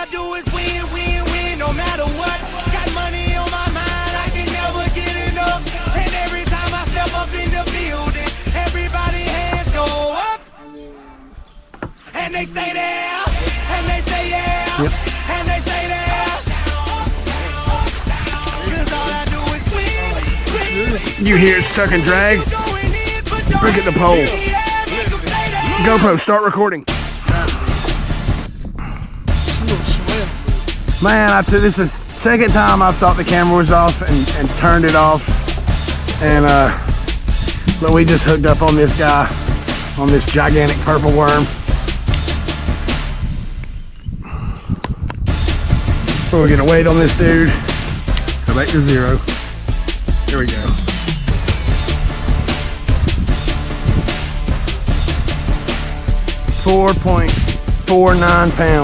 I do is win, win, win, no matter what. Got money on my mind, I can never get enough. And every time I step up in the building, everybody hands go up. And they stay there, and they say yeah, and they say there. Cause all I do is win. You hear it stuck and drag? Look at the pole. GoPro, start recording. Man, this is the second time I've thought the camera was off and turned it off. And but we just hooked up on this guy, on this gigantic purple worm. So we're gonna wait on this dude. Go back to 0. Here we go. 4.49 pounds.